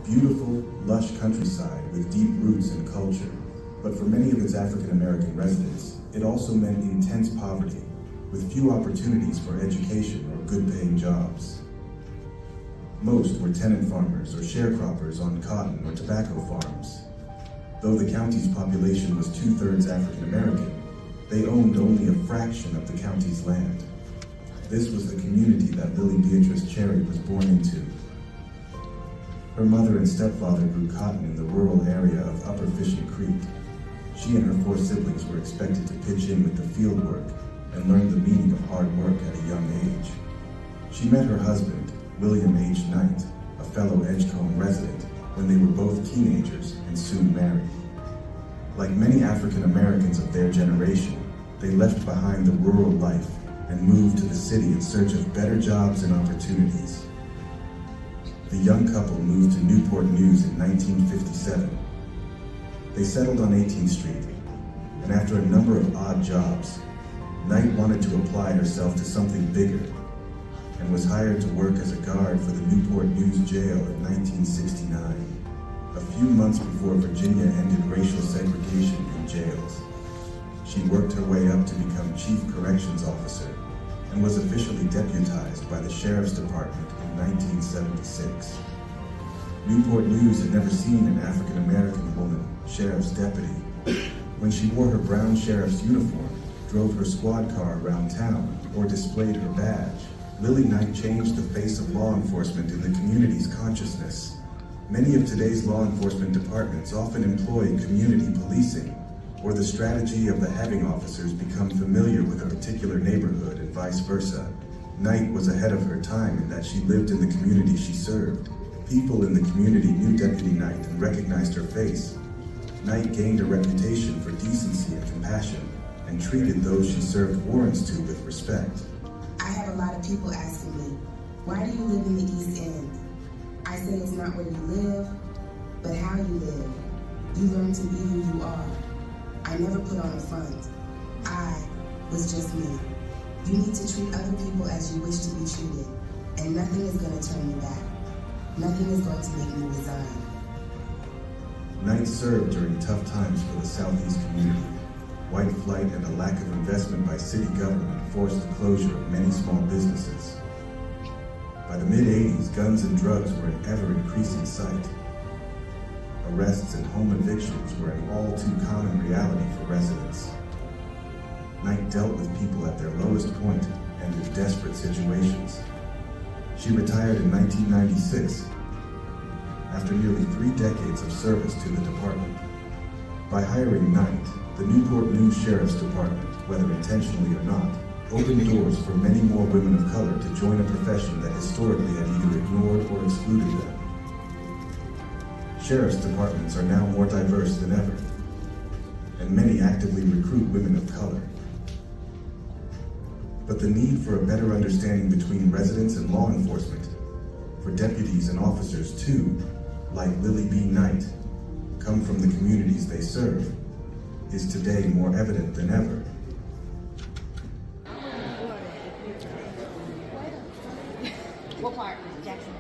Beautiful, lush countryside with deep roots and culture, but for many of its African-American residents, it also meant intense poverty, with few opportunities for education or good-paying jobs. Most were tenant farmers or sharecroppers on cotton or tobacco farms. Though the county's population was 2/3 African-American, they owned only a fraction of the county's land. This was the community that Lillie Beatrice Cherry was born into. Her mother and stepfather grew cotton in the rural area of Upper Fishing Creek. She and her 4 siblings were expected to pitch in with the field work and learn the meaning of hard work at a young age. She met her husband, William H. Knight, a fellow Edgecombe resident, when they were both teenagers and soon married. Like many African Americans of their generation, they left behind the rural life and moved to the city in search of better jobs and opportunities. The young couple moved to Newport News in 1957. They settled on 18th Street, and after a number of odd jobs, Knight wanted to apply herself to something bigger and was hired to work as a guard for the Newport News Jail in 1969, a few months before Virginia ended racial segregation in jails. She worked her way up to become Chief Corrections Officer and was officially deputized by the Sheriff's Department in 1976. Newport News had never seen an African-American woman sheriff's deputy. When she wore her brown sheriff's uniform, drove her squad car around town, or displayed her badge, Lillie Knight changed the face of law enforcement in the community's consciousness. Many of today's law enforcement departments often employ community policing, or the strategy of the having officers become familiar with a particular neighborhood and vice versa. Knight was ahead of her time in that she lived in the community she served. People in the community knew Deputy Knight and recognized her face. Knight gained a reputation for decency and compassion and treated those she served warrants to with respect. I have a lot of people asking me, why do you live in the East End? I say it's not where you live, but how you live. You learn to be who you are. I never put on a front. I was just me. You need to treat other people as you wish to be treated, and nothing is going to turn you back. Nothing is going to make me resign. Knight served during tough times for the Southeast community. White flight and a lack of investment by city government forced the closure of many small businesses. By the mid-'80s, guns and drugs were an ever-increasing sight. Arrests and home evictions were an all-too-common reality for residents. Knight dealt with people at their lowest point and in desperate situations. She retired in 1996 after nearly 3 decades of service to the department. By hiring Knight, the Newport News Sheriff's Department, whether intentionally or not, opened doors for many more women of color to join a profession that historically had either ignored or excluded them. Sheriff's departments are now more diverse than ever, and many actively recruit women of color. But the need for a better understanding between residents and law enforcement, for deputies and officers too, like Lillie B. Knight, come from the communities they serve, is today more evident than ever. What part, Jackson?